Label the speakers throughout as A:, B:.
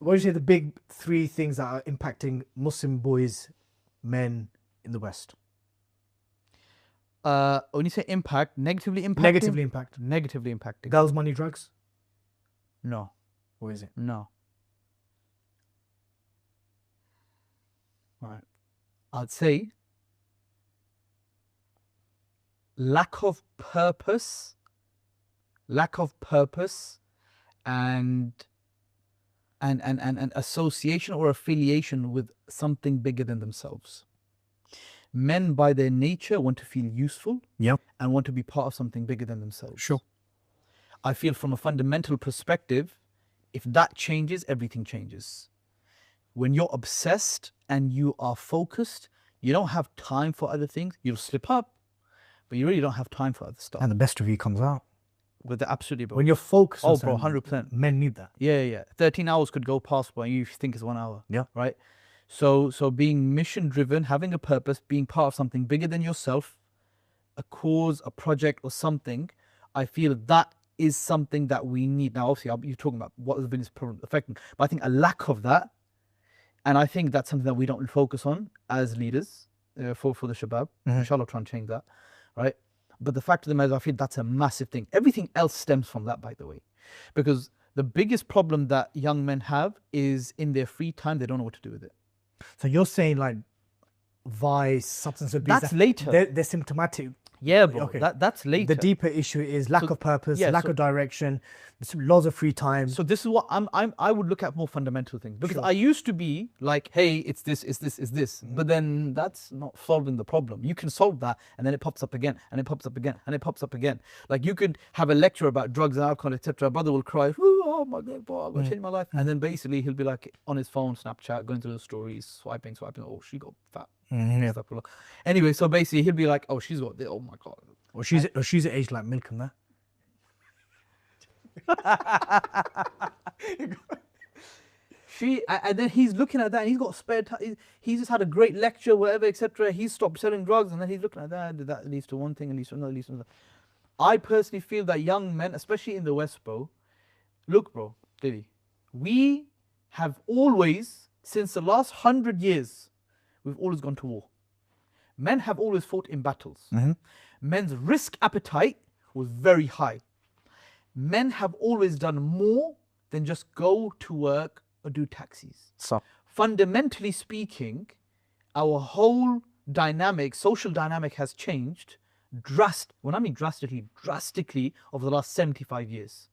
A: what do you say the big three things that are impacting Muslim boys, men in the West?
B: When you say impact, negatively impacting?
A: Negatively impacting.
B: Negatively impacting.
A: Girls, money, drugs?
B: No.
A: Or is it?
B: No. Right. I'd say lack of purpose and association or affiliation with something bigger than themselves. Men by their nature want to feel useful and want to be part of something bigger than themselves.
A: Sure.
B: I feel from a fundamental perspective, if that changes, everything changes. When you're obsessed and you are focused, you don't have time for other things. You'll slip up, but you really don't have time for other stuff.
A: And the best of you comes out.
B: With absolutely, bro.
A: When you're focused on
B: bro,
A: something,
B: 100%.
A: men need that.
B: Yeah. 13 hours could go past by you think it's 1 hour.
A: Yeah.
B: Right? So being mission driven, having a purpose, being part of something bigger than yourself, a cause, a project or something, I feel that is something that we need. Now, obviously, you're talking about what has been this problem affecting, but I think a lack of that, and I think that's something that we don't focus on as leaders for the Shabab. Inshallah, trying to change that, right? But the fact of the matter is, I feel that's a massive thing. Everything else stems from that, by the way, because the biggest problem that young men have is in their free time, they don't know what to do with it.
A: So you're saying like vice, substance abuse.
B: That's later.
A: They're symptomatic.
B: Yeah, bro.
A: Okay.
B: That's later.
A: The deeper issue is lack of purpose,
B: yeah,
A: lack of direction, lots of free time.
B: So this is what I would look at more fundamental things, because I used to be like, hey, it's this, but then that's not solving the problem. You can solve that, and then it pops up again, and it pops up again, and it pops up again. Like you could have a lecture about drugs and alcohol, etc. Brother will cry, oh my God, bro, I've got to change my life, and then basically he'll be like on his phone, Snapchat, going through the stories, swiping. Oh, she got fat. Anyway, so basically he'll be like, oh, she's got this. Oh my God.
A: Or she's at age like milk and that.
B: And then he's looking at that, and he's got spare time. He's just had a great lecture, whatever, etc. He's stopped selling drugs, and then he's looking at that. That leads to one thing, and leads to another, leads to another. I personally feel that young men, especially in the West, bro, look, bro, Diddy, we have always, since the last 100 years, we've always gone to war. Men have always fought in battles. Men's risk appetite was very high. Men have always done more than just go to work or do taxis.
A: So
B: fundamentally speaking, our whole dynamic, social dynamic has changed when I mean drastically over the last 75 years.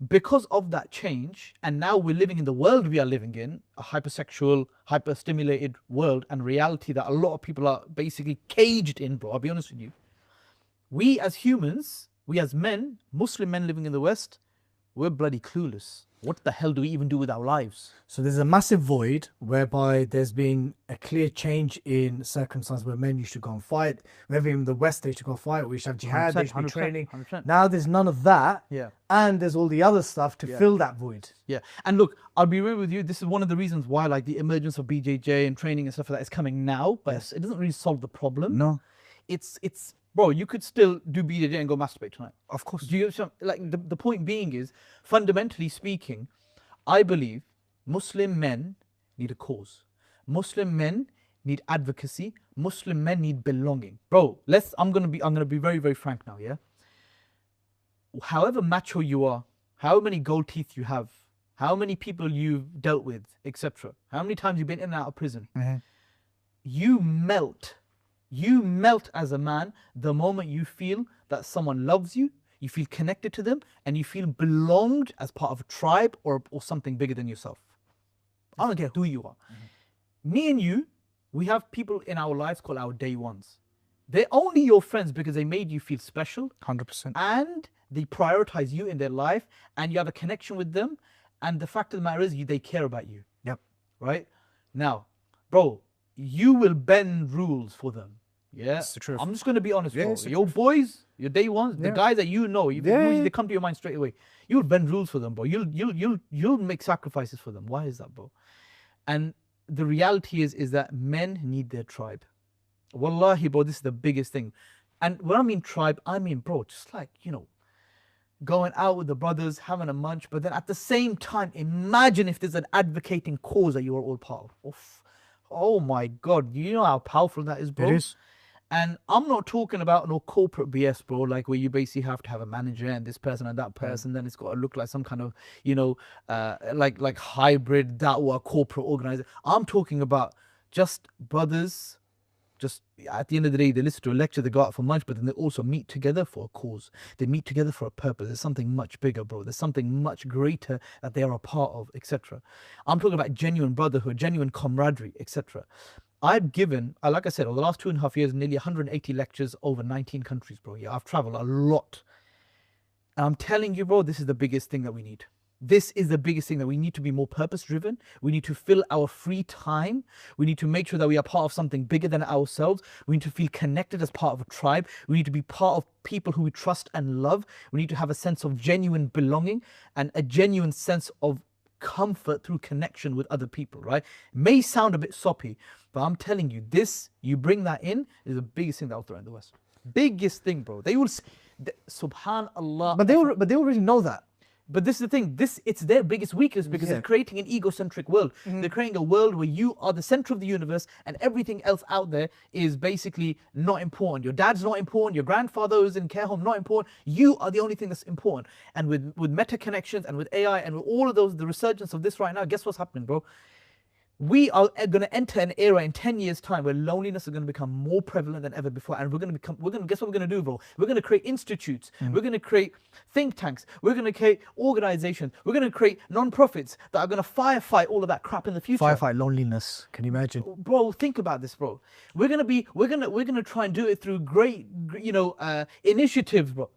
B: Because of that change, and now we're living in the world we are living in, a hypersexual, hyper-stimulated world and reality that a lot of people are basically caged in, bro, I'll be honest with you. We as humans, we as men, Muslim men living in the West, we're bloody clueless. What the hell do we even do with our lives?
A: So there's a massive void whereby there's been a clear change in circumstances where men used to go and fight. Whether in the West they used to go and fight, we used to have jihad, they used to be
B: 100%,
A: training.
B: 100%.
A: Now there's none of that.
B: Yeah.
A: And there's all the other stuff to fill that void.
B: Yeah. And look, I'll be real with you, this is one of the reasons why like the emergence of BJJ and training and stuff like that is coming now, but it doesn't really solve the problem.
A: No.
B: It's bro, you could still do BJJ and go masturbate tonight.
A: Of course.
B: Do you like the point being is, fundamentally speaking, I believe Muslim men need a cause. Muslim men need advocacy. Muslim men need belonging. Bro, I'm gonna be very, very frank now, yeah? However macho you are, how many gold teeth you have, how many people you've dealt with, etc. How many times you've been in and out of prison. You melt as a man the moment you feel that someone loves you, you feel connected to them, and you feel belonged as part of a tribe or something bigger than yourself. I don't care who you are. Me and you, we have people in our lives called our day ones. They're only your friends because they made you feel special.
A: 100%.
B: And they prioritize you in their life, and you have a connection with them. And the fact of the matter is, they care about you.
A: Yep.
B: Right? Now, bro, you will bend rules for them. Yeah,
A: That's the truth.
B: I'm just going to be honest, bro.
A: it's the
B: Your boys, your day ones, the guys that you know, they come to your mind straight away. You'll bend rules for them, bro. You'll make sacrifices for them. Why is that, bro? And the reality is that men need their tribe. Wallahi, bro, this is the biggest thing. And when I mean tribe, I mean, bro, just like, going out with the brothers, having a munch, but then at the same time, imagine if there's an advocating cause that you are all part of. Oof. Oh my God, you know how powerful that is, bro?
A: It is.
B: And I'm not talking about no corporate BS, bro, like where you basically have to have a manager and this person and that person, then it's got to look like some kind of, you know, like hybrid da'wah corporate organizer. I'm talking about just brothers. Just at the end of the day, they listen to a lecture, they go out for lunch, but then they also meet together for a cause. They meet together for a purpose. There's something much bigger, bro. There's something much greater that they are a part of, etc. I'm talking about genuine brotherhood, genuine camaraderie, etc. I've given, like I said, over the last 2.5 years, nearly 180 lectures over 19 countries, bro. Yeah, I've traveled a lot. And I'm telling you, bro, this is the biggest thing that we need. This is the biggest thing, that we need to be more purpose driven. We need to fill our free time. We need to make sure that we are part of something bigger than ourselves. We need to feel connected as part of a tribe. We need to be part of people who we trust and love. We need to have a sense of genuine belonging and a genuine sense of comfort through connection with other people, right? It may sound a bit soppy, but I'm telling you, this, you bring that in, is the biggest thing that will throw in the West. Biggest thing, bro. They will, subhanallah.
A: But they already know that.
B: But this is the thing, it's their biggest weakness, because they're creating an egocentric world. They're creating a world where you are the center of the universe and everything else out there is basically not important. Your dad's not important, your grandfather who's in care home, not important. You are the only thing that's important. And with meta connections and with AI and with all of those, the resurgence of this right now, guess what's happening, bro? We are going to enter an era in 10 years' time where loneliness is going to become more prevalent than ever before. And guess what we're going to do, bro? We're going to create institutes. We're going to create think tanks. We're going to create organizations. We're going to create non-profits that are going to firefight all of that crap in the future.
A: Firefight loneliness. Can you imagine?
B: Bro, think about this, bro. We're going to try and do it through great, initiatives, bro.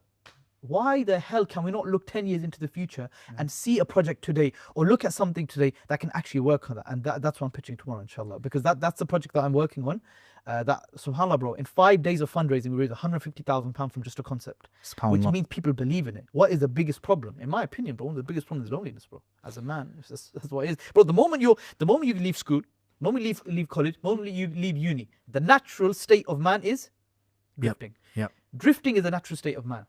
B: Why the hell can we not look 10 years into the future and see a project today, or look at something today that can actually work on that? And that's what I'm pitching tomorrow, inshallah, because that's the project that I'm working on. That, subhanAllah, bro, in 5 days of fundraising, we raised £150,000 from just a concept, which means people believe in it. What is the biggest problem? In my opinion, bro, the biggest problem is loneliness, bro. As a man, that's what it is. Bro, the moment you leave school, the moment you leave college, the moment you leave uni, the natural state of man is drifting.
A: Yep.
B: Drifting is the natural state of man.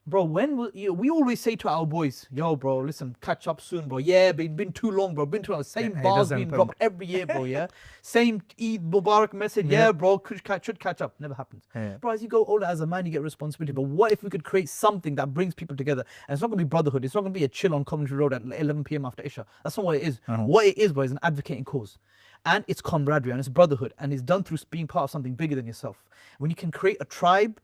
B: Bro, we always say to our boys, yo, bro, listen, catch up soon, bro. Yeah, been too long, bro. Been too long. Same bars being dropped every year, bro. Yeah, same Eid Mubarak message. Yeah, bro, should catch up. Never happens.
A: Yeah.
B: Bro, as you go older, as a man, you get responsibility. But what if we could create something that brings people together? And it's not going to be brotherhood. It's not going to be a chill on Coventry Road at 11 p.m. after Isha. That's not what it is. What it is, bro, is an advocating cause. And it's camaraderie and it's brotherhood. And it's done through being part of something bigger than yourself. When you can create a tribe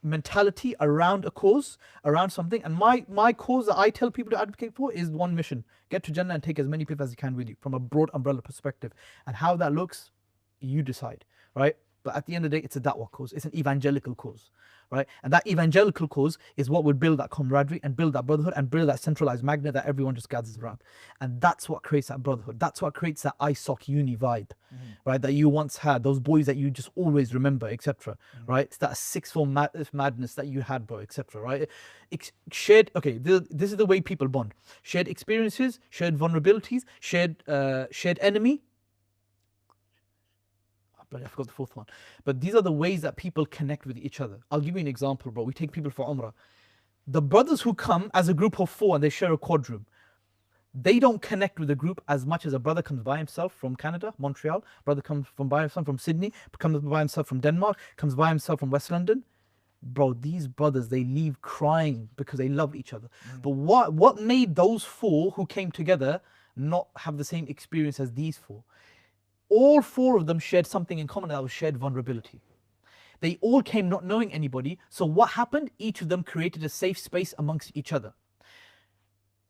B: mentality around a cause, around something. And my cause that I tell people to advocate for is one mission: get to Jannah and take as many people as you can with you, from a broad umbrella perspective. And how that looks, you decide, right? But at the end of the day, it's a da'wah cause. It's an evangelical cause, right? And that evangelical cause is what would build that camaraderie and build that brotherhood and build that centralized magnet that everyone just gathers around. And that's what creates that brotherhood. That's what creates that ISOC uni vibe, right? That you once had, those boys that you just always remember, etc. Right? It's that sixth form madness that you had, bro, etc. Right? Shared, okay, this is the way people bond. Shared experiences, shared vulnerabilities, shared enemy. I forgot the fourth one. But these are the ways that people connect with each other. I'll give you an example, bro. We take people for Umrah. The brothers who come as a group of 4 and they share a quad room, they don't connect with the group as much as a brother comes by himself from Canada, Montreal, brother comes by himself from Sydney, comes by himself from Denmark, comes by himself from West London. Bro, these brothers, they leave crying because they love each other. But what made those 4 who came together not have the same experience as these 4? All 4 of them shared something in common, that was shared vulnerability. They all came not knowing anybody. So what happened? Each of them created a safe space amongst each other.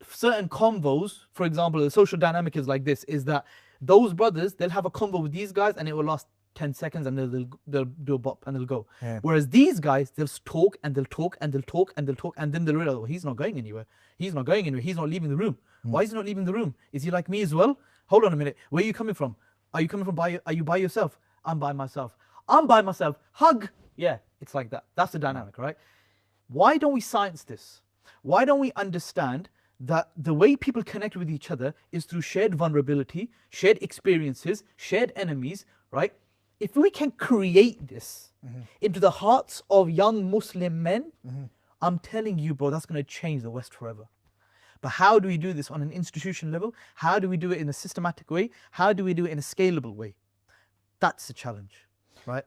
B: Certain convos, for example, the social dynamic is like this, is that those brothers, they'll have a convo with these guys and it will last 10 seconds and they'll do a bop and they'll go. Yeah. Whereas these guys, they'll talk and they'll talk and they'll talk and they'll talk, and then they'll realize, oh, he's not going anywhere. He's not going anywhere. He's not leaving the room. Why is he not leaving the room? Is he like me as well? Hold on a minute. Where are you coming from? Are you coming from are you by yourself? I'm by myself. I'm by myself. Hug. Yeah, it's like that. That's the dynamic, right? Why don't we science this? Why don't we understand that the way people connect with each other is through shared vulnerability, shared experiences, shared enemies, right? If we can create this into the hearts of young Muslim men, I'm telling you, bro, that's going to change the West forever. But how do we do this on an institution level? How do we do it in a systematic way? How do we do it in a scalable way? That's the challenge, right?